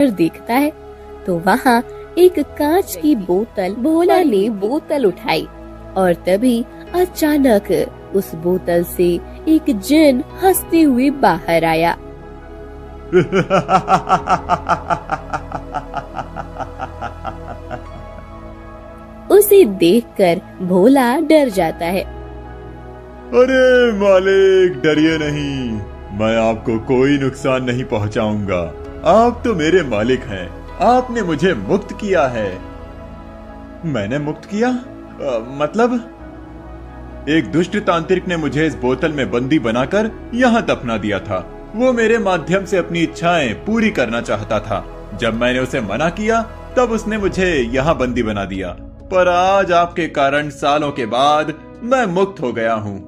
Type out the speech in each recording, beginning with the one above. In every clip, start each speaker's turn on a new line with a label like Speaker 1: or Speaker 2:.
Speaker 1: देखता है तो वहाँ एक कांच की बोतल, भोला ने बोतल उठाई और तभी अचानक उस बोतल से एक जिन हंसते हुए बाहर आया। उसे देखकर भोला डर जाता है।
Speaker 2: अरे मालिक, डरिए नहीं, मैं आपको कोई नुकसान नहीं पहुंचाऊंगा। आप तो मेरे मालिक हैं, आपने मुझे मुक्त किया है। मैंने मुक्त किया? मतलब? एक दुष्ट तांत्रिक ने मुझे इस बोतल में बंदी बनाकर यहाँ दफना दिया था। वो मेरे माध्यम से अपनी इच्छाएं पूरी करना चाहता था। जब मैंने उसे मना किया तब उसने मुझे यहाँ बंदी बना दिया, पर आज आपके कारण सालों के बाद मैं मुक्त हो गया हूँ।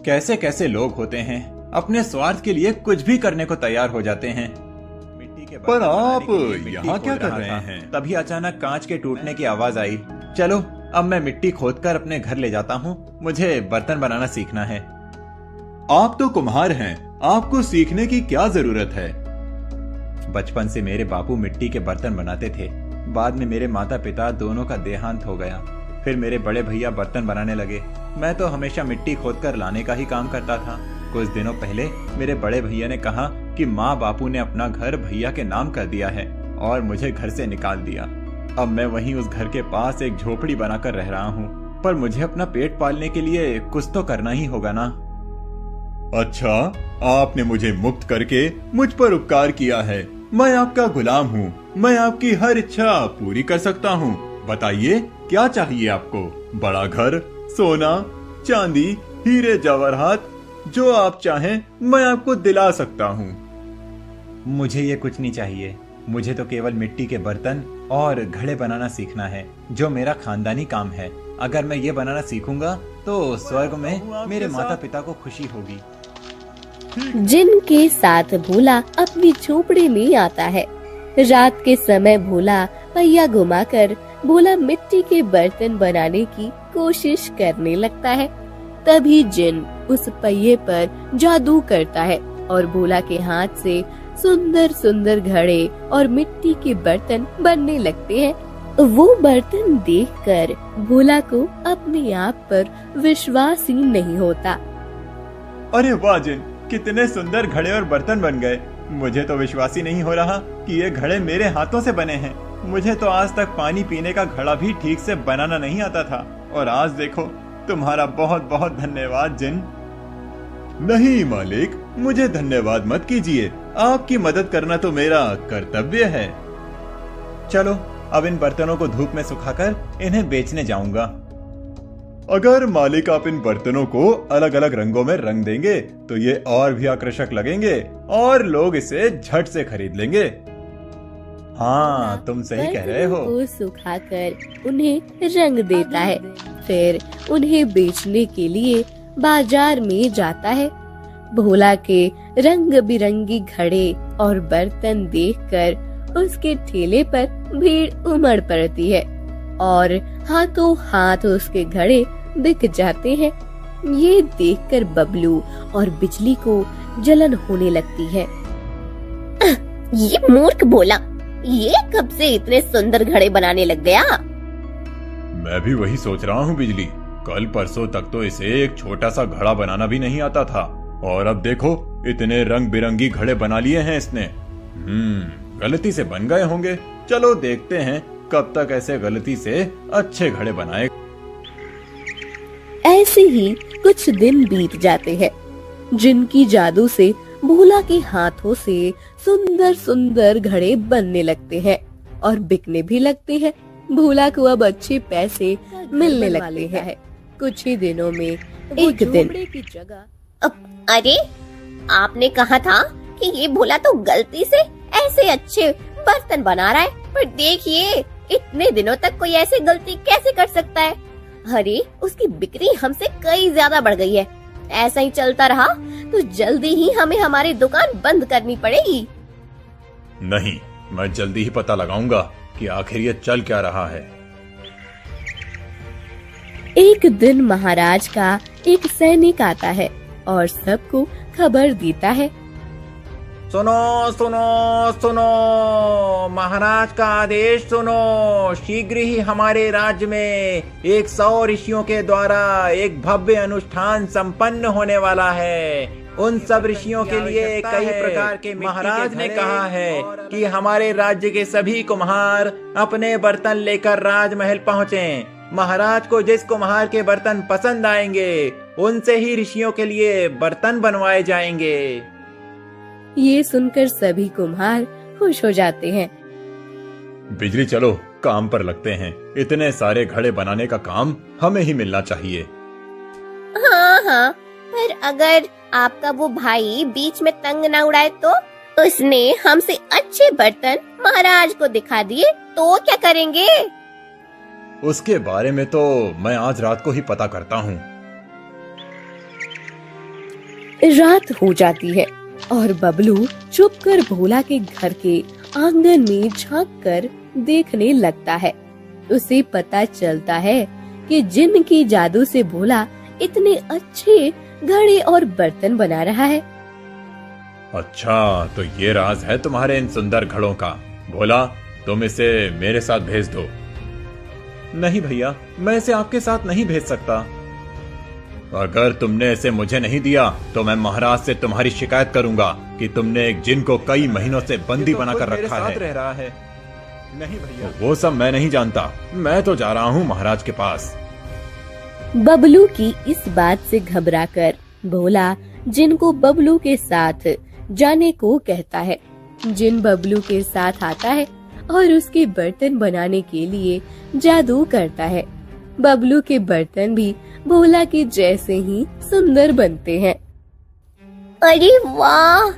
Speaker 2: कैसे कैसे लोग होते हैं, अपने स्वार्थ के लिए कुछ भी करने को तैयार हो जाते हैं। पर आप यहाँ क्या कर रहे हैं? तभी अचानक कांच के टूटने की आवाज आई। चलो अब मैं मिट्टी खोदकर अपने घर ले जाता हूँ, मुझे बर्तन बनाना सीखना है। आप तो कुम्हार हैं, आपको सीखने की क्या जरूरत है? बचपन से मेरे बापू मिट्टी के बर्तन बनाते थे। बाद में मेरे माता पिता दोनों का देहांत हो गया। फिर मेरे बड़े भैया बर्तन बनाने लगे। मैं तो हमेशा मिट्टी खोदकर लाने का ही काम करता था। कुछ दिनों पहले मेरे बड़े भैया ने कहा कि माँ बापू ने अपना घर भैया के नाम कर दिया है और मुझे घर से निकाल दिया। अब मैं वहीं उस घर के पास एक झोपड़ी बनाकर रह रहा हूँ, पर मुझे अपना पेट पालने के लिए कुछ तो करना ही होगा ना। अच्छा, आपने मुझे मुक्त करके मुझ पर उपकार किया है। मैं आपका गुलाम हूँ, मैं आपकी हर इच्छा पूरी कर सकता हूँ। बताइए क्या चाहिए आपको? बड़ा घर, सोना, चांदी, हीरे जवाहरात, जो आप चाहें मैं आपको दिला सकता हूँ। मुझे ये कुछ नहीं चाहिए, मुझे तो केवल मिट्टी के बर्तन और घड़े बनाना सीखना है, जो मेरा खानदानी काम है। अगर मैं ये बनाना सीखूंगा तो स्वर्ग में मेरे माता पिता को खुशी होगी।
Speaker 1: जिनके साथ भोला अपनी झोपड़ी में आता है। रात के समय भोला पहिया घुमाकर भोला मिट्टी के बर्तन बनाने की कोशिश करने लगता है। तभी जिन उस पहिए पर जादू करता है और भोला के हाथ से सुंदर सुंदर घड़े और मिट्टी के बर्तन बनने लगते हैं। वो बर्तन देखकर भोला को अपने आप पर विश्वास ही नहीं होता।
Speaker 2: अरे वाह जिन, कितने सुंदर घड़े और बर्तन बन गए। मुझे तो विश्वास ही नहीं हो रहा कि ये घड़े मेरे हाथों से बने हैं। मुझे तो आज तक पानी पीने का घड़ा भी ठीक से बनाना नहीं आता था, और आज देखो, तुम्हारा बहुत बहुत धन्यवाद जिन। नहीं मालिक, मुझे धन्यवाद मत कीजिए, आपकी मदद करना तो मेरा कर्तव्य है। चलो अब इन बर्तनों को धूप में सुखाकर इन्हें बेचने जाऊंगा। अगर मालिक आप इन बर्तनों को अलग अलग रंगों में रंग देंगे तो ये और भी आकर्षक लगेंगे और लोग इसे झट से खरीद लेंगे। हाँ, तुम सही कह रहे हो।
Speaker 1: वो सुखाकर उन्हें रंग देता है, फिर उन्हें बेचने के लिए बाजार में जाता है। भोला के रंग बिरंगी घड़े और बर्तन देखकर उसके ठेले पर भीड़ उमड़ पड़ती है और हाथों हाथ उसके घड़े बिक जाते हैं। ये देखकर बबलू और बिजली को जलन होने लगती है।
Speaker 3: ये मूर्ख भोला, ये कब से इतने सुंदर घड़े बनाने लग गया?
Speaker 2: मैं भी वही सोच रहा हूँ बिजली। कल परसों तक तो इसे एक छोटा सा घड़ा बनाना भी नहीं आता था, और अब देखो इतने रंग बिरंगी घड़े बना लिए हैं इसने। गलती से बन गए होंगे। चलो देखते हैं कब तक ऐसे गलती से अच्छे घड़े बनाए।
Speaker 1: ऐसे ही कुछ दिन बीत जाते हैं। जिनकी जादू से भोला के हाथों से सुंदर सुंदर घड़े बनने लगते हैं और बिकने भी लगते हैं। भोला को अब अच्छे पैसे मिलने लगते हैं। कुछ ही दिनों में एक दिन की जगह।
Speaker 3: अरे, आपने कहा था कि ये भोला तो गलती से ऐसे अच्छे बर्तन बना रहा है, पर देखिए इतने दिनों तक कोई ऐसी गलती कैसे कर सकता है? अरे, उसकी बिक्री हमसे कई ज्यादा बढ़ गई है। ऐसा ही चलता रहा तो जल्दी ही हमें हमारी दुकान बंद करनी पड़ेगी।
Speaker 2: नहीं, मैं जल्दी ही पता लगाऊंगा कि आखिर ये चल क्या रहा है।
Speaker 1: एक दिन महाराज का एक सैनिक आता है और सबको खबर देता है।
Speaker 4: सुनो सुनो सुनो, महाराज का आदेश सुनो। शीघ्र ही हमारे राज्य में 100 ऋषियों के द्वारा एक भव्य अनुष्ठान संपन्न होने वाला है। उन सब ऋषियों के लिए कई प्रकार के महाराज ने कहा है कि हमारे राज्य के सभी कुम्हार अपने बर्तन लेकर राजमहल पहुँचें। महाराज को जिस कुम्हार के बर्तन पसंद आएंगे उनसे ही ऋषियों के लिए बर्तन बनवाए जाएंगे।
Speaker 1: ये सुनकर सभी कुम्हार खुश हो जाते हैं।
Speaker 2: बिजली चलो काम पर लगते हैं। इतने सारे घड़े बनाने का काम हमें ही मिलना चाहिए।
Speaker 3: हाँ हाँ, पर अगर आपका वो भाई बीच में तंग न उड़ाए तो? उसने हमसे अच्छे बर्तन महाराज को दिखा दिए तो क्या करेंगे?
Speaker 2: उसके बारे में तो मैं आज रात को ही पता करता हूँ।
Speaker 1: रात हो जाती है और बबलू चुपकर भोला के घर के आंगन में झांक कर देखने लगता है। उसे पता चलता है कि जिन की जादू से भोला इतने अच्छे घड़े और बर्तन बना रहा है।
Speaker 2: अच्छा, तो ये राज है तुम्हारे इन सुंदर घड़ों का। भोला, तुम इसे मेरे साथ भेज दो। नहीं भैया, मैं इसे आपके साथ नहीं भेज सकता। अगर तुमने इसे मुझे नहीं दिया तो मैं महाराज से तुम्हारी शिकायत करूंगा कि तुमने एक जिन को कई महीनों से बंदी बनाकर रखा है। रह रहा है। नहीं भैया, वो सब मैं नहीं जानता। मैं तो जा रहा हूँ महाराज के पास।
Speaker 1: बबलू की इस बात से घबराकर भोला जिन को बबलू के साथ जाने को कहता है। जिन बबलू के साथ आता है और उसके बर्तन बनाने के लिए जादू करता है। बबलू के बर्तन भी भोला के जैसे ही सुंदर बनते हैं।
Speaker 3: अरे वाह,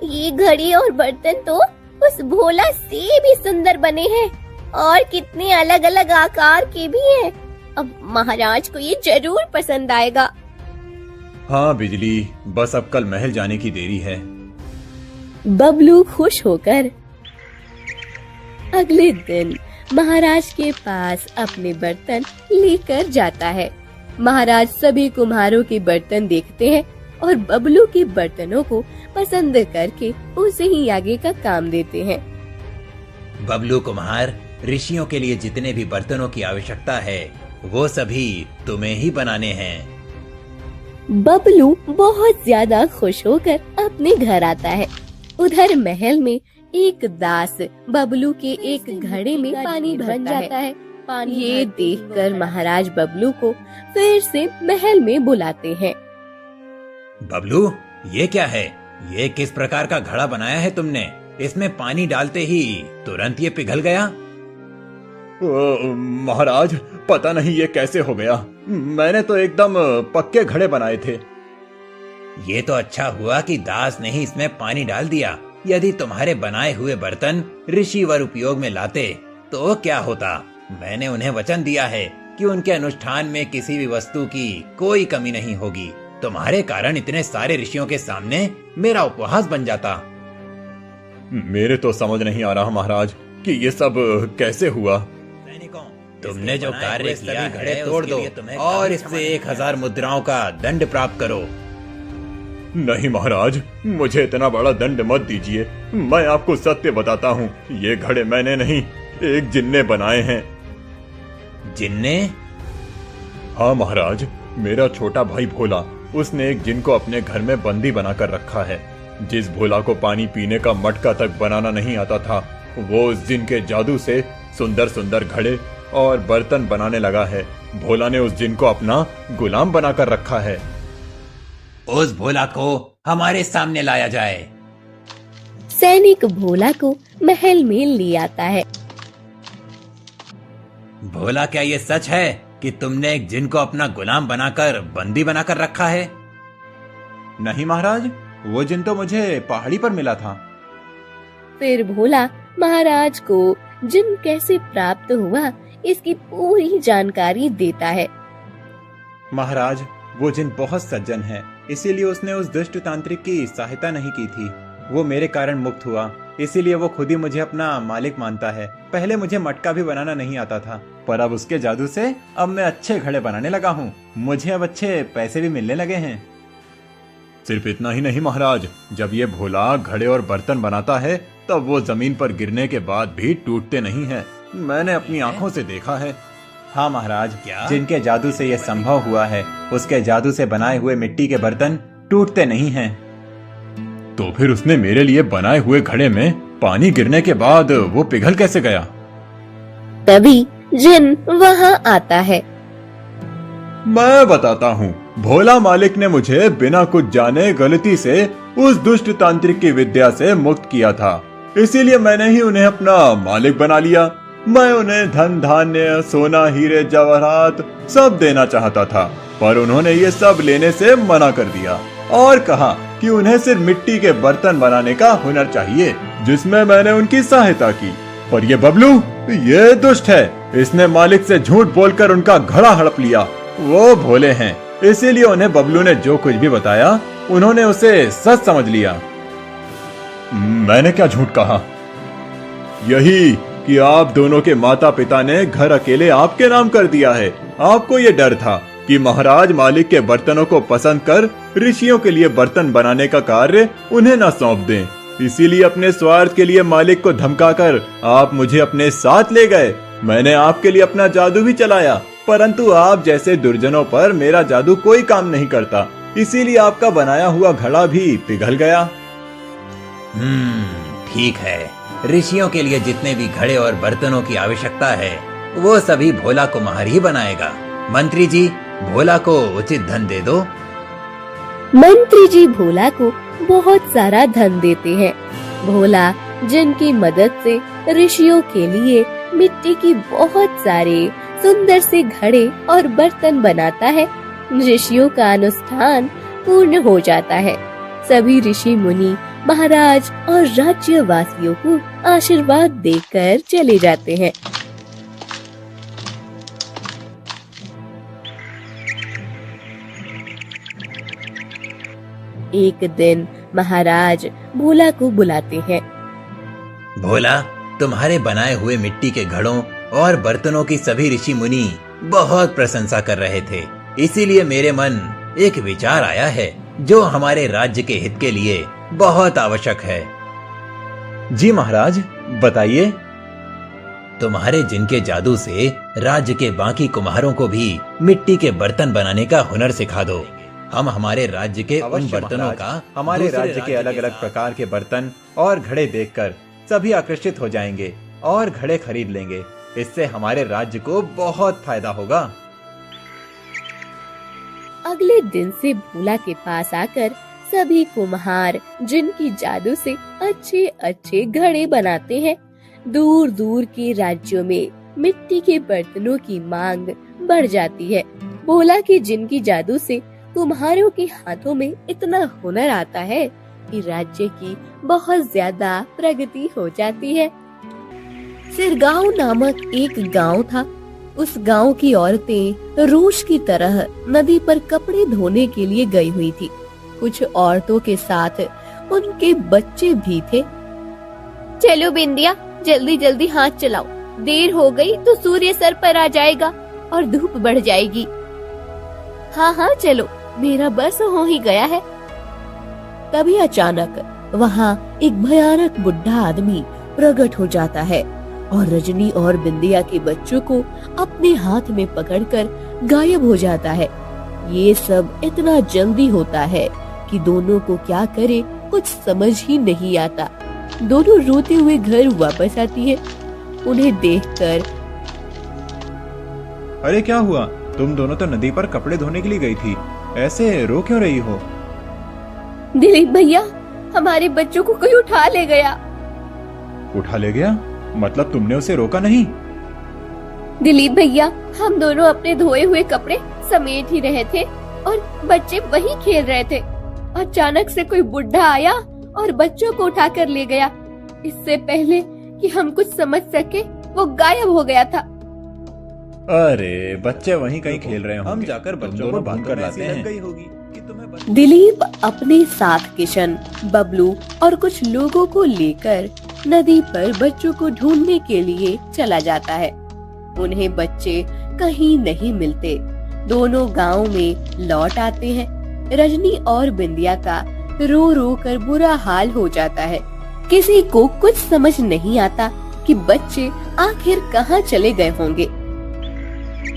Speaker 3: ये घड़ी और बर्तन तो उस भोला से भी सुंदर बने हैं और कितने अलग अलग आकार के भी हैं। अब महाराज को ये जरूर पसंद आएगा।
Speaker 2: हाँ बिजली, बस अब कल महल जाने की देरी है।
Speaker 1: बबलू खुश होकर अगले दिन महाराज के पास अपने बर्तन लेकर जाता है। महाराज सभी कुम्हारों के बर्तन देखते हैं और बबलू के बर्तनों को पसंद करके उसे ही आगे का काम देते हैं।
Speaker 4: बबलू कुम्हार, ऋषियों के लिए जितने भी बर्तनों की आवश्यकता है वो सभी तुम्हें ही बनाने हैं।
Speaker 1: बबलू बहुत ज्यादा खुश होकर अपने घर आता है। उधर महल में एक दास बबलू के एक घड़े में पानी भर जाता है। ये देखकर महाराज बबलू को फिर से महल में बुलाते हैं।
Speaker 4: बबलू, ये क्या है? ये किस प्रकार का घड़ा बनाया है तुमने? इसमें पानी डालते ही तुरंत ये पिघल गया।
Speaker 2: महाराज, पता नहीं ये कैसे हो गया। मैंने तो एकदम पक्के घड़े बनाए थे।
Speaker 4: ये तो अच्छा हुआ कि दास ने ही इसमें पानी डाल दिया। यदि तुम्हारे बनाए हुए बर्तन ऋषिवर उपयोग में लाते तो क्या होता? मैंने उन्हें वचन दिया है कि उनके अनुष्ठान में किसी भी वस्तु की कोई कमी नहीं होगी। तुम्हारे कारण इतने सारे ऋषियों के सामने मेरा उपहास बन जाता।
Speaker 2: मेरे तो समझ नहीं आ रहा महाराज कि ये सब कैसे हुआ।
Speaker 4: तुमने जो कार्य किया, घड़े तोड़ दो और इससे 1000 मुद्राओं का दंड प्राप्त करो।
Speaker 2: नहीं महाराज, मुझे इतना बड़ा दंड मत दीजिए। मैं आपको सत्य बताता हूँ, ये घड़े मैंने नहीं, एक जिन्ने बनाए हैं।
Speaker 4: जिन्ने?
Speaker 2: हाँ महाराज, मेरा छोटा भाई भोला, उसने एक जिन को अपने घर में बंदी बनाकर रखा है। जिस भोला को पानी पीने का मटका तक बनाना नहीं आता था, वो उस जिन के जादू से सुंदर सुंदर घड़े और बर्तन बनाने लगा है। भोला ने उस जिन को अपना गुलाम बनाकर रखा है।
Speaker 4: उस भोला को हमारे सामने लाया जाए।
Speaker 1: सैनिक भोला को महल में ले आता है।
Speaker 4: भोला, क्या ये सच है कि तुमने एक जिन को अपना गुलाम बनाकर बंदी बनाकर रखा है?
Speaker 2: नहीं महाराज, वो जिन तो मुझे पहाड़ी पर मिला था।
Speaker 1: फिर भोला महाराज को जिन कैसे प्राप्त हुआ इसकी पूरी जानकारी देता है।
Speaker 5: महाराज, वो जिन बहुत सज्जन है, इसीलिए उसने उस दुष्ट तांत्रिक की सहायता नहीं की थी। वो मेरे कारण मुक्त हुआ, इसीलिए वो खुद ही मुझे अपना मालिक मानता है। पहले मुझे मटका भी बनाना नहीं आता था, पर अब उसके जादू से अब मैं अच्छे घड़े बनाने लगा हूँ। मुझे अब अच्छे पैसे भी मिलने लगे हैं।
Speaker 2: सिर्फ इतना ही नहीं महाराज, जब ये भोला घड़े और बर्तन बनाता है तब वो जमीन पर गिरने के बाद भी टूटते नहीं हैं। मैंने अपनी आंखों से देखा है।
Speaker 5: हाँ महाराज, जिनके जादू से यह संभव हुआ है, उसके जादू से बनाए हुए मिट्टी के बर्तन टूटते नहीं हैं।
Speaker 2: तो फिर उसने मेरे लिए बनाए हुए घड़े में पानी गिरने के बाद वो पिघल कैसे गया?
Speaker 1: तभी जिन वहाँ आता है।
Speaker 2: मैं बताता हूँ। भोला मालिक ने मुझे बिना कुछ जाने गलती से उस दुष्ट तांत्रिक की विद्या से मुक्त किया था, इसीलिए मैंने ही उन्हें अपना मालिक बना लिया। मैं उन्हें धन धान्य, सोना, हीरे, जवाहरात सब देना चाहता था, पर उन्होंने ये सब लेने से मना कर दिया और कहा कि उन्हें सिर्फ मिट्टी के बर्तन बनाने का हुनर चाहिए, जिसमें मैंने उनकी सहायता की। पर ये बबलू, ये दुष्ट है, इसने मालिक से झूठ बोलकर उनका घड़ा हड़प लिया। वो भोले हैं, इसीलिए उन्हें बबलू ने जो कुछ भी बताया उन्होंने उसे सच समझ लिया। मैंने क्या झूठ कहा? यही कि आप दोनों के माता पिता ने घर अकेले आपके नाम कर दिया है। आपको ये डर था कि महाराज मालिक के बर्तनों को पसंद कर ऋषियों के लिए बर्तन बनाने का कार्य उन्हें न सौंप दें, इसीलिए अपने स्वार्थ के लिए मालिक को धमकाकर आप मुझे अपने साथ ले गए। मैंने आपके लिए अपना जादू भी चलाया, परंतु आप जैसे दुर्जनों पर मेरा जादू कोई काम नहीं करता, इसीलिए आपका बनाया हुआ घड़ा भी पिघल गया।
Speaker 4: ठीक है। ऋषियों के लिए जितने भी घड़े और बर्तनों की आवश्यकता है वो सभी भोला कुम्हार ही बनाएगा। मंत्री जी, भोला को उचित धन दे दो।
Speaker 1: मंत्री जी भोला को बहुत सारा धन देते हैं। भोला जिनकी मदद से ऋषियों के लिए मिट्टी की बहुत सारे सुंदर से घड़े और बर्तन बनाता है। ऋषियों का अनुष्ठान पूर्ण हो जाता है। सभी ऋषि मुनि, महाराज और राज्यवासियों को आशीर्वाद देकर चले जाते हैं। एक दिन महाराज भोला को बुलाते हैं।
Speaker 4: भोला, तुम्हारे बनाए हुए मिट्टी के घड़ों और बर्तनों की सभी ऋषि मुनि बहुत प्रशंसा कर रहे थे, इसीलिए मेरे मन एक विचार आया है जो हमारे राज्य के हित के लिए बहुत आवश्यक है।
Speaker 5: जी महाराज, बताइए।
Speaker 4: तुम्हारे जिनके जादू से राज्य के बाकी कुम्हारों को भी मिट्टी के बर्तन बनाने का हुनर सिखा दो। हम हमारे राज्य के उन बर्तनों का
Speaker 5: हमारे राज्य के अलग अलग प्रकार के बर्तन और घड़े देखकर सभी आकर्षित हो जाएंगे और घड़े खरीद लेंगे। इससे हमारे राज्य को बहुत फायदा होगा।
Speaker 1: अगले दिन से भोला के पास आकर सभी कुम्हार जिनकी जादू से अच्छे अच्छे घड़े बनाते हैं। दूर दूर के राज्यों में मिट्टी के बर्तनों की मांग बढ़ जाती है। भोला के जिनकी जादू से कुम्हारों के हाथों में इतना हुनर आता है कि राज्य की बहुत ज्यादा प्रगति हो जाती है। सिरगांव नामक एक गांव था। उस गांव की औरतें रोज की तरह नदी पर कपड़े धोने के लिए गई हुई थी। कुछ औरतों के साथ उनके बच्चे भी थे।
Speaker 3: चलो बिंदिया, जल्दी जल्दी हाथ चलाओ, देर हो गई तो सूर्य सर पर आ जाएगा और धूप बढ़ जाएगी।
Speaker 1: हाँ हाँ चलो, मेरा बस हो ही गया है। तभी अचानक वहाँ एक भयानक बुढ़ा आदमी प्रकट हो जाता है और रजनी और बिंदिया के बच्चों को अपने हाथ में पकड़कर गायब हो जाता है। ये सब इतना जल्दी होता है कि दोनों को क्या करे कुछ समझ ही नहीं आता। दोनों रोते हुए घर वापस आती है। उन्हें देखकर,
Speaker 5: अरे क्या हुआ? तुम दोनों तो नदी पर कपड़े धोने के लिए गई थी, ऐसे रो क्यों रही हो?
Speaker 3: दिलीप भैया, हमारे बच्चों को कोई उठा ले गया।
Speaker 5: उठा ले गया? मतलब तुमने उसे रोका नहीं?
Speaker 3: दिलीप भैया, हम दोनों अपने धोए हुए कपड़े समेट ही रहे थे और बच्चे वहीं खेल रहे थे। अचानक से कोई बुढ़ा आया और बच्चों को उठा कर ले गया। इससे पहले कि हम कुछ समझ सके वो गायब हो गया था।
Speaker 5: अरे बच्चे वहीं कहीं खेल रहे होंगे, हम जाकर बच्चों को ढूंढ कर लाते हैं।
Speaker 1: दिलीप अपने साथ किशन, बबलू और कुछ लोगों को लेकर नदी पर बच्चों को ढूंढने के लिए चला जाता है। उन्हें बच्चे कहीं नहीं मिलते। दोनों गांव में लौट आते हैं। रजनी और बिंदिया का रो रो कर बुरा हाल हो जाता है। किसी को कुछ समझ नहीं आता कि बच्चे आखिर कहाँ चले गए होंगे।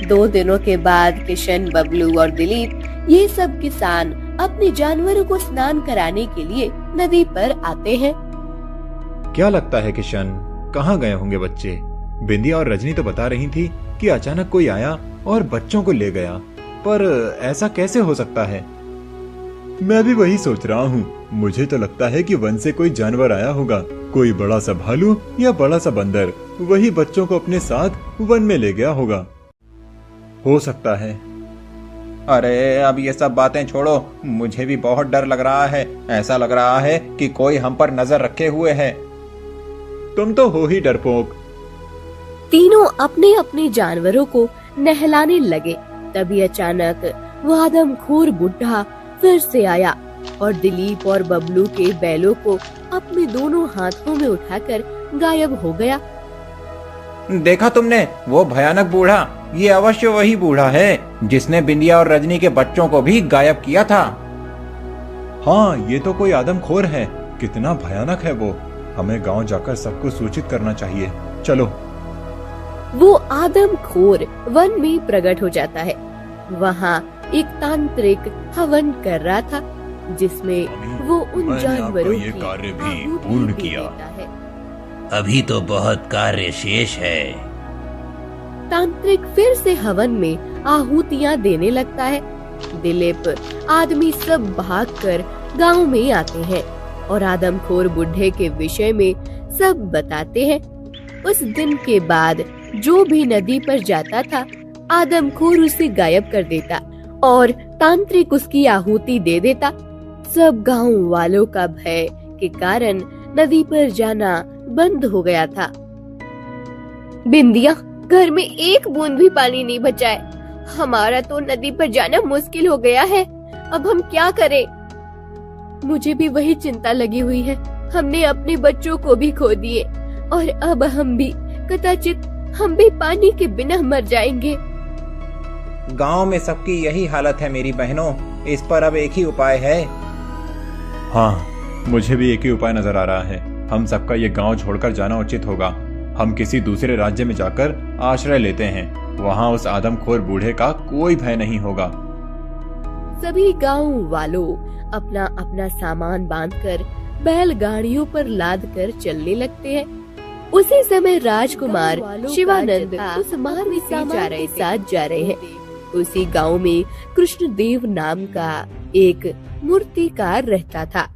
Speaker 1: 2 दिनों के बाद किशन, बबलू और दिलीप ये सब किसान अपने जानवरों को स्नान कराने के लिए नदी पर आते हैं।
Speaker 5: क्या लगता है किशन, कहाँ गए होंगे बच्चे? बिंदिया और रजनी तो बता रही थी कि अचानक कोई आया और बच्चों को ले गया, पर ऐसा कैसे हो सकता है?
Speaker 2: मैं भी वही सोच रहा हूँ। मुझे तो लगता है कि वन से कोई जानवर आया होगा, कोई बड़ा सा भालू या बड़ा सा बंदर, वही बच्चों को अपने साथ वन में ले गया होगा।
Speaker 5: हो सकता है। अरे अब ये सब बातें छोड़ो, मुझे भी बहुत डर लग रहा है। ऐसा लग रहा है कि कोई हम पर नजर रखे हुए है।
Speaker 2: तुम तो हो ही डरपोक।
Speaker 1: तीनों अपने अपने जानवरों को नहलाने लगे। तभी अचानक वो आदमखोर बुढ़ा फिर से आया और दिलीप और बबलू के बैलों को अपने दोनों हाथों में उठाकर गायब हो गया।
Speaker 4: देखा तुमने वो भयानक बूढ़ा? ये अवश्य वही बूढ़ा है जिसने बिंदिया और रजनी के बच्चों को भी गायब किया था।
Speaker 5: हाँ, ये तो कोई आदमखोर है। कितना भयानक है वो। हमें गांव जाकर सबको सूचित करना चाहिए। चलो।
Speaker 1: वो आदमखोर वन में प्रकट हो जाता है। वहाँ एक तांत्रिक हवन कर रहा था, जिसमें वो उन जानवरों की
Speaker 2: कार्य भी
Speaker 1: आहुति
Speaker 2: पूर्ण
Speaker 1: दे
Speaker 2: किया।
Speaker 1: देता है।
Speaker 6: अभी तो बहुत कार्य शेष है।
Speaker 1: तांत्रिक फिर से हवन में आहुतियां देने लगता है। दिलीप आदमी सब भागकर गांव में आते हैं और आदमखोर बुढ़े के विषय में सब बताते हैं। उस दिन के बाद जो भी नदी पर जाता था, आदमखोर उसे गायब कर देता और तांत्रिक उसकी आहुति दे देता। सब गांव वालों का भय के कारण नदी पर जाना बंद हो गया था। बिंदिया, घर में एक बूंद भी पानी नहीं बचा है। हमारा तो नदी पर जाना मुश्किल हो गया है। अब हम क्या करें? मुझे भी वही चिंता लगी हुई है। हमने अपने बच्चों को भी खो दिए और अब हम भी कदाचित हम भी पानी के बिना मर जाएंगे।
Speaker 4: गांव में सबकी यही हालत है मेरी बहनों। इस पर अब एक ही उपाय है।
Speaker 5: हाँ, मुझे भी एक ही उपाय नजर आ रहा है। हम सबका ये गांव छोड़कर जाना उचित होगा। हम किसी दूसरे राज्य में जाकर आश्रय लेते हैं। वहाँ उस आदमखोर बूढ़े का कोई भय नहीं होगा।
Speaker 1: सभी गांव वालों अपना अपना सामान बांधकर बैलगाड़ियों पर लादकर चलने लगते हैं। उसी समय राजकुमार शिवानंद उस मार्ग से जा रहे हैं। उसी गांव में कृष्णदेव नाम का एक मूर्तिकार रहता था।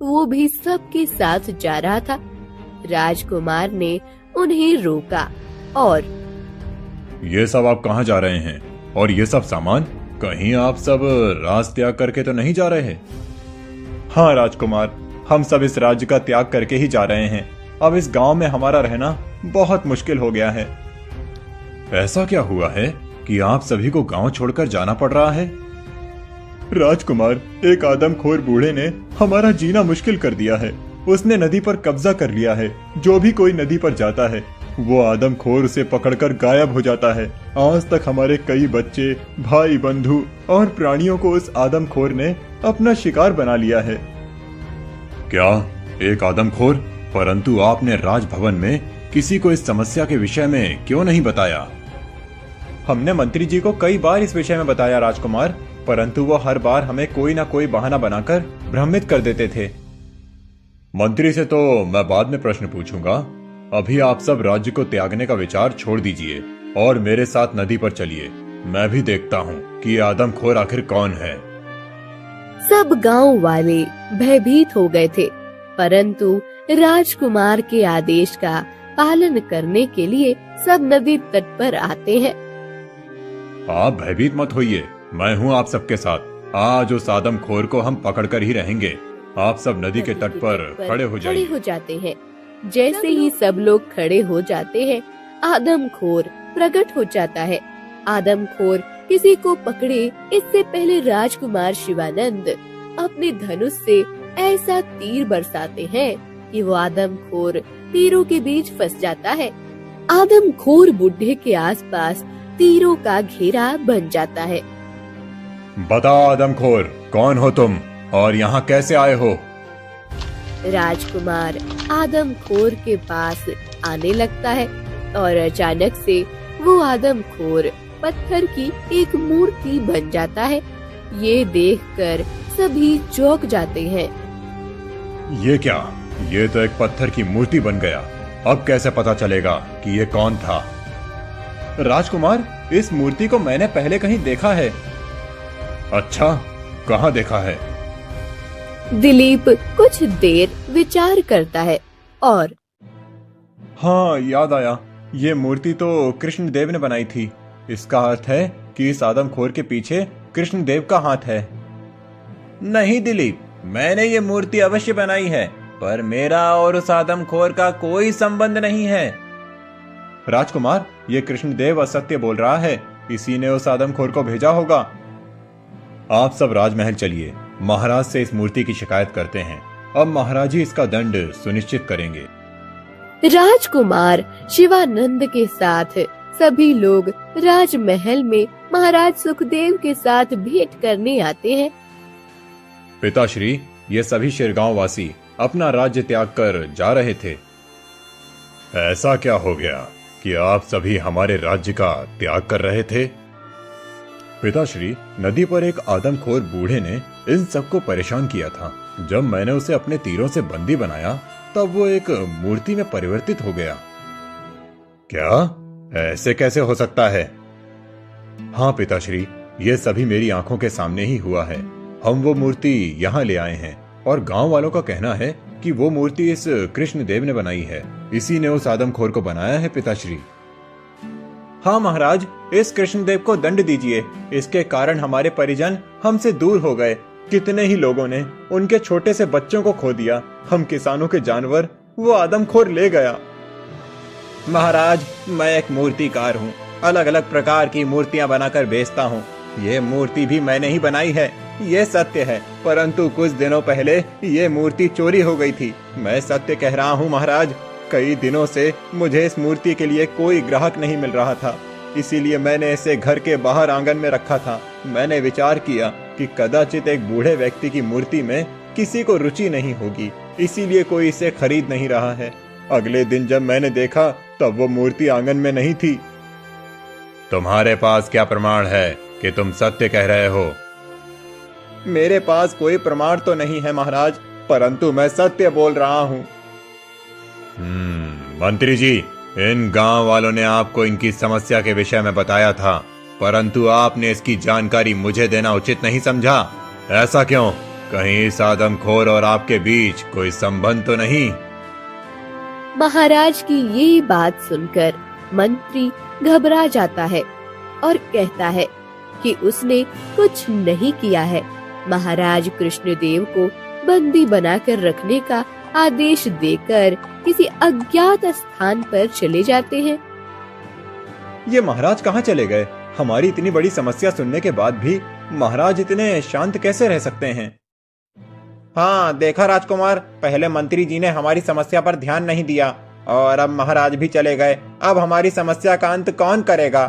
Speaker 1: वो भी सबके साथ जा रहा था। राजकुमार ने उन्हें रोका और
Speaker 2: ये सब आप कहाँ जा रहे हैं? और ये सब सामान? कहीं आप सब राज त्याग करके तो नहीं जा रहे?
Speaker 5: हाँ राजकुमार, हम सब इस राज्य का त्याग करके ही जा रहे हैं। अब इस गांव में हमारा रहना बहुत मुश्किल हो गया है।
Speaker 2: ऐसा क्या हुआ है कि आप सभी को गांव छोड़कर जाना पड़ रहा है?
Speaker 5: राजकुमार, एक आदमखोर बूढ़े ने हमारा जीना मुश्किल कर दिया है। उसने नदी पर कब्जा कर लिया है। जो भी कोई नदी पर जाता है, वो आदमखोर उसे पकड़कर गायब हो जाता है। आज तक हमारे कई बच्चे, भाई, बंधु और प्राणियों को उस आदमखोर ने अपना शिकार बना लिया है।
Speaker 2: क्या? एक आदमखोर? परंतु आपने राजभवन में किसी को इस समस्या के विषय में क्यों नहीं बताया?
Speaker 5: हमने मंत्री जी को कई बार इस विषय में बताया राजकुमार, परंतु वो हर बार हमें कोई ना कोई बहाना बनाकर भ्रमित कर देते थे।
Speaker 2: मंत्री से तो मैं बाद में प्रश्न पूछूंगा। अभी आप सब राज्य को त्यागने का विचार छोड़ दीजिए और मेरे साथ नदी पर चलिए। मैं भी देखता हूँ कि ये आदमखोर आखिर कौन है।
Speaker 1: सब गांव वाले भयभीत हो गए थे, परंतु राजकुमार के आदेश का पालन करने के लिए सब नदी तट पर आते हैं।
Speaker 2: आप भयभीत मत होइए, मैं हूँ आप सबके साथ। आज उस आदमखोर को हम पकड़कर ही रहेंगे। आप सब नदी के तट पर खड़े हो
Speaker 1: जाते हैं। जैसे ही सब लोग खड़े हो जाते हैं, आदमखोर प्रकट हो जाता है। आदमखोर किसी को पकड़े इससे पहले राजकुमार शिवानंद अपने धनुष से ऐसा तीर बरसाते हैं कि वो आदमखोर तीरों के बीच फंस जाता है। आदमखोर बुढ़े के आसपास तीरों का घेरा बन जाता है।
Speaker 2: बता आदमखोर, कौन हो तुम और यहाँ कैसे आए हो?
Speaker 1: राजकुमार आदमखोर के पास आने लगता है और अचानक से वो आदमखोर पत्थर की एक मूर्ति बन जाता है। ये देखकर सभी चौंक जाते हैं।
Speaker 2: ये क्या? ये तो एक पत्थर की मूर्ति बन गया। अब कैसे पता चलेगा कि ये कौन था?
Speaker 5: राजकुमार, इस मूर्ति को मैंने पहले कहीं देखा है।
Speaker 2: अच्छा, कहाँ देखा है?
Speaker 1: दिलीप कुछ देर विचार करता है और
Speaker 5: हाँ, याद आया। ये मूर्ति तो कृष्णदेव ने बनाई थी। इसका अर्थ है कि इस आदमखोर के पीछे कृष्णदेव का हाथ है। नहीं दिलीप, मैंने ये मूर्ति अवश्य बनाई है, पर मेरा और उस आदमखोर का कोई संबंध नहीं है। राजकुमार, ये कृष्णदेव असत्य बोल रहा है। इसी ने उस आदमखोर को भेजा होगा।
Speaker 2: आप सब राजमहल चलिए, महाराज से इस मूर्ति की शिकायत करते हैं। अब महाराज ही इसका दंड सुनिश्चित करेंगे।
Speaker 1: राजकुमार शिवानंद के साथ सभी लोग राजमहल में महाराज सुखदेव के साथ भेंट करने आते हैं।
Speaker 2: पिताश्री, ये सभी शिरगांव वासी अपना राज्य त्याग कर जा रहे थे। ऐसा क्या हो गया कि आप सभी हमारे राज्य का त्याग कर रहे थे? पिताश्री, नदी पर एक आदमखोर बूढ़े ने इन सबको परेशान किया था। जब मैंने उसे अपने तीरों से बंदी बनाया तब वो एक मूर्ति में परिवर्तित हो गया। क्या? ऐसे कैसे हो सकता है? हाँ पिताश्री, ये सभी मेरी आंखों के सामने ही हुआ है। हम वो मूर्ति यहाँ ले आए हैं और गांव वालों का कहना है कि वो मूर्ति इस कृष्णदेव ने बनाई है। इसी ने उस आदमखोर को बनाया है पिताश्री।
Speaker 5: हाँ महाराज, इस कृष्णदेव को दंड दीजिए। इसके कारण हमारे परिजन हमसे दूर हो गए। कितने ही लोगों ने उनके छोटे से बच्चों को खो दिया। हम किसानों के जानवर वो आदमखोर ले गया। महाराज, मैं एक मूर्तिकार हूँ। अलग अलग प्रकार की मूर्तियाँ बनाकर बेचता हूँ। ये मूर्ति भी मैंने ही बनाई है, ये सत्य है। परंतु कुछ दिनों पहले ये मूर्ति चोरी हो गई थी। मैं सत्य कह रहा हूँ महाराज। कई दिनों से मुझे इस मूर्ति के लिए कोई ग्राहक नहीं मिल रहा था। इसीलिए मैंने इसे घर के बाहर आंगन में रखा था। मैंने विचार किया कि कदाचित एक बूढ़े व्यक्ति की मूर्ति में किसी को रुचि नहीं होगी, इसीलिए कोई इसे खरीद नहीं रहा है। अगले दिन जब मैंने देखा तब वो मूर्ति आंगन में नहीं थी।
Speaker 2: तुम्हारे पास क्या प्रमाण है कि तुम सत्य कह रहे हो?
Speaker 5: मेरे पास कोई प्रमाण तो नहीं है महाराज, परंतु मैं सत्य बोल रहा हूँ।
Speaker 2: मंत्री जी, इन गांव वालों ने आपको इनकी समस्या के विषय में बताया था, परंतु आपने इसकी जानकारी मुझे देना उचित नहीं समझा। ऐसा क्यों? कहीं इस आदमखोर और आपके बीच कोई संबंध तो नहीं?
Speaker 1: महाराज की ये बात सुनकर मंत्री घबरा जाता है और कहता है कि उसने कुछ नहीं किया है। महाराज कृष्णदेव को बंदी बनाकर रखने का आदेश देकर किसी अज्ञात स्थान पर चले जाते हैं।
Speaker 5: ये महाराज कहाँ चले गए? हमारी इतनी बड़ी समस्या सुनने के बाद भी महाराज इतने शांत कैसे रह सकते हैं? हाँ, देखा राजकुमार, पहले मंत्री जी ने हमारी समस्या पर ध्यान नहीं दिया और अब महाराज भी चले गए। अब हमारी समस्या का अंत कौन करेगा?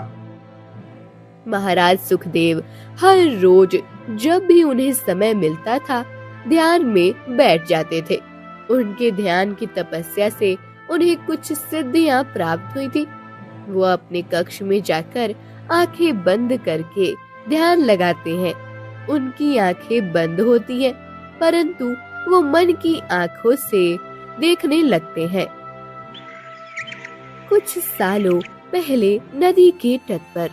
Speaker 1: महाराज सुखदेव हर रोज जब भी उन्हें समय मिलता था ध्यान में बैठ जाते थे। उनके ध्यान की तपस्या से उन्हें कुछ सिद्धियां प्राप्त हुई थी। वो अपने कक्ष में जाकर आंखें बंद करके ध्यान लगाते हैं। उनकी आंखें बंद होती हैं, परंतु वो मन की आंखों से देखने लगते हैं। कुछ सालों पहले नदी के तट पर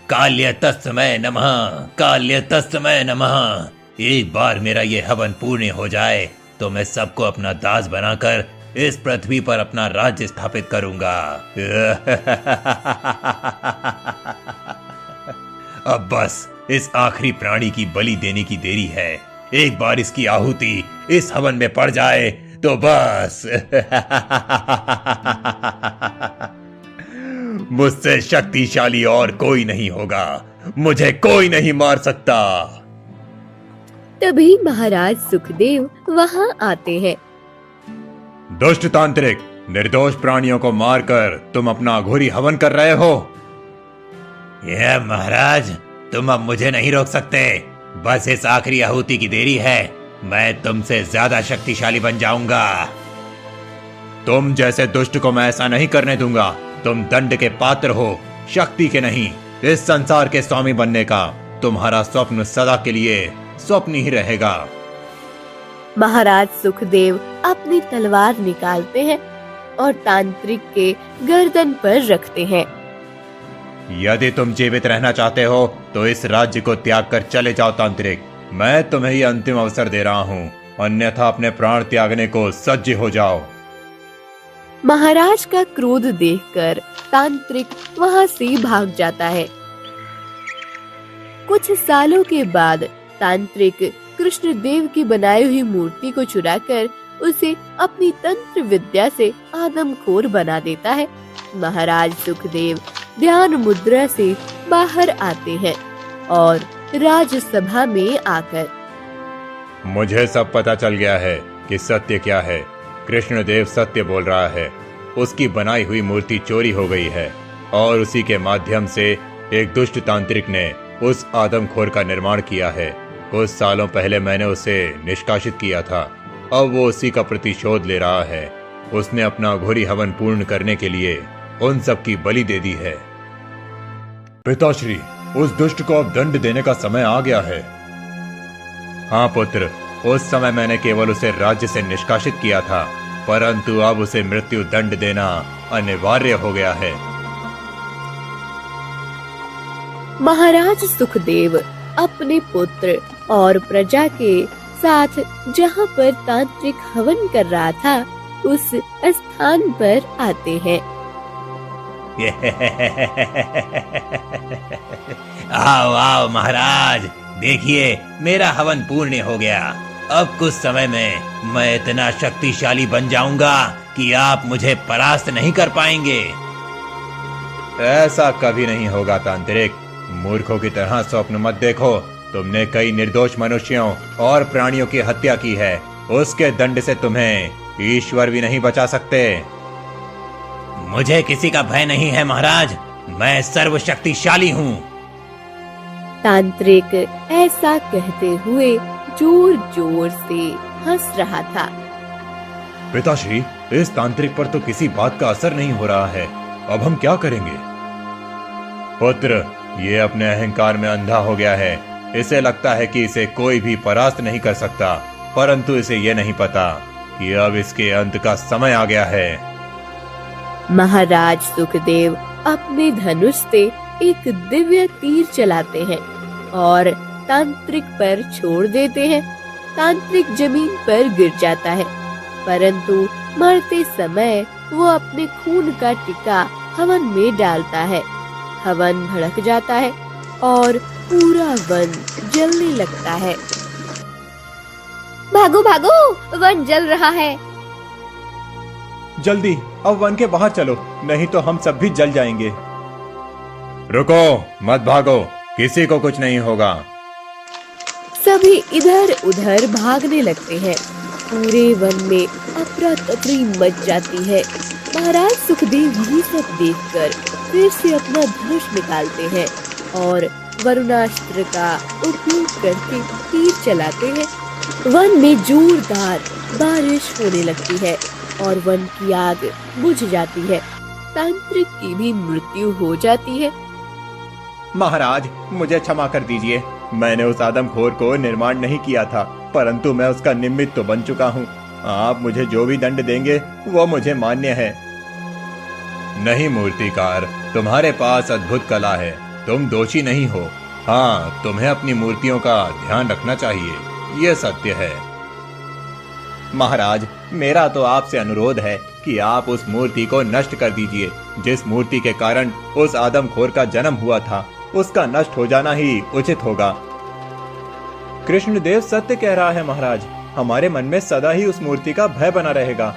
Speaker 6: काल्य तस्मै नमः, काल्य तस्मै नमः। एक बार मेरा ये हवन पूर्ण हो जाए तो मैं सबको अपना दास बनाकर इस पृथ्वी पर अपना राज्य स्थापित करूंगा। अब बस इस आखिरी प्राणी की बलि देने की देरी है। एक बार इसकी आहुति इस हवन में पड़ जाए तो बस मुझसे शक्तिशाली और कोई नहीं होगा। मुझे कोई नहीं मार सकता।
Speaker 1: तभी महाराज सुखदेव वहां आते हैं।
Speaker 2: दुष्ट तांत्रिक, निर्दोष प्राणियों को मारकर तुम अपना अघोरी हवन कर रहे हो।
Speaker 6: यह महाराज, तुम अब मुझे नहीं रोक सकते। बस इस आखिरी आहुति की देरी है, मैं तुमसे ज्यादा शक्तिशाली बन जाऊंगा। तुम जैसे दुष्ट को मैं ऐसा नहीं करने दूंगा। तुम दंड के पात्र हो, शक्ति के नहीं। इस संसार के स्वामी बनने का तुम्हारा स्वप्न सदा के लिए स्वप्न ही रहेगा।
Speaker 1: महाराज सुखदेव अपनी तलवार निकालते हैं और तांत्रिक के गर्दन पर रखते हैं।
Speaker 6: यदि तुम जीवित रहना चाहते हो तो इस राज्य को त्याग कर चले जाओ तांत्रिक। मैं तुम्हें ये अंतिम अवसर दे रहा हूँ, अन्यथा अपने प्राण त्यागने को सज्ज हो जाओ।
Speaker 1: महाराज का क्रोध देखकर तांत्रिक वहां से भाग जाता है। कुछ सालों के बाद तांत्रिक कृष्णदेव की बनाई हुई मूर्ति को चुराकर उसे अपनी तंत्र विद्या से आदमखोर बना देता है। महाराज सुखदेव ध्यान मुद्रा से बाहर आते हैं और राजसभा में आकर,
Speaker 6: मुझे सब पता चल गया है कि सत्य क्या है। कृष्णदेव सत्य बोल रहा है। उसकी बनाई हुई मूर्ति चोरी हो गई है और उसी के माध्यम से एक दुष्ट तांत्रिक ने उस आदमखोर का निर्माण किया है। कुछ सालों पहले मैंने उसे निष्कासित किया था, अब वो उसी का प्रतिशोध ले रहा है। उसने अपना घोरी हवन पूर्ण करने के लिए उन सब की बलि दे दी है। पिताश्री, उस दुष्ट को अब दंड देने का समय आ गया है। हाँ पुत्र, उस समय मैंने केवल उसे राज्य से निष्कासित किया था, परंतु अब उसे मृत्यु दंड देना अनिवार्य हो गया है।
Speaker 1: महाराज सुखदेव अपने पुत्र और प्रजा के साथ जहाँ पर तांत्रिक हवन कर रहा था उस स्थान पर आते हैं।
Speaker 6: आओ आओ महाराज, देखिए मेरा हवन पूर्ण हो गया। अब कुछ समय में मैं इतना शक्तिशाली बन जाऊंगा कि आप मुझे परास्त नहीं कर पाएंगे। ऐसा कभी नहीं होगा तांत्रिक। मूर्खों की तरह स्वप्न मत देखो। तुमने कई निर्दोष मनुष्यों और प्राणियों की हत्या की है। उसके दंड से तुम्हें ईश्वर भी नहीं बचा सकते। मुझे किसी का भय नहीं है महाराज, मैं सर्वशक्तिशाली हूँ।
Speaker 1: तांत्रिक ऐसा कहते हुए जोर जोर से हंस रहा था।
Speaker 6: पिताश्री, इस तांत्रिक पर तो किसी बात का असर नहीं हो रहा है। अब हम क्या करेंगे? पुत्र, ये अपने अहंकार में अंधा हो गया है। इसे लगता है कि इसे कोई भी परास्त नहीं कर सकता, परंतु इसे ये नहीं पता कि अब इसके अंत का समय आ गया है।
Speaker 1: महाराज सुखदेव अपने धनुष से एक दिव्य तीर चलाते हैं और तांत्रिक पर छोड़ देते हैं। तांत्रिक जमीन पर गिर जाता है, परंतु मरते समय वो अपने खून का टीका हवन में डालता है। हवन भड़क जाता है और पूरा वन जलने लगता है।
Speaker 3: भागो भागो, वन जल रहा है।
Speaker 5: जल्दी अब वन के बाहर चलो, नहीं तो हम सब भी जल जाएंगे।
Speaker 6: रुको, मत भागो, किसी को कुछ नहीं होगा।
Speaker 1: सभी इधर उधर भागने लगते हैं। पूरे वन में अफरा तफरी मच जाती है। महाराज सुखदेव ये सब देखकर फिर से अपना धनुष निकालते हैं और वरुणास्त्र का उपयोग करके तीर चलाते हैं। वन में जोरदार बारिश होने लगती है और वन की आग बुझ जाती है। तांत्रिक की भी मृत्यु हो जाती है।
Speaker 5: महाराज, मुझे क्षमा कर दीजिए। मैंने उस आदमखोर को निर्माण नहीं किया था, परंतु मैं उसका निमित्त तो बन चुका हूँ। आप मुझे जो भी दंड देंगे वो मुझे मान्य है।
Speaker 6: नहीं मूर्तिकार, तुम्हारे पास अद्भुत कला है, तुम दोषी नहीं हो। हाँ, तुम्हें अपनी मूर्तियों का ध्यान रखना चाहिए, ये सत्य है।
Speaker 5: महाराज, मेरा तो आपसे अनुरोध है कि आप उस मूर्ति को नष्ट कर दीजिए। जिस मूर्ति के कारण उस आदमखोर का जन्म हुआ था, उसका नष्ट हो जाना ही उचित होगा। कृष्णदेव सत्य कह रहा है महाराज, हमारे मन में सदा ही उस मूर्ति का भय बना रहेगा।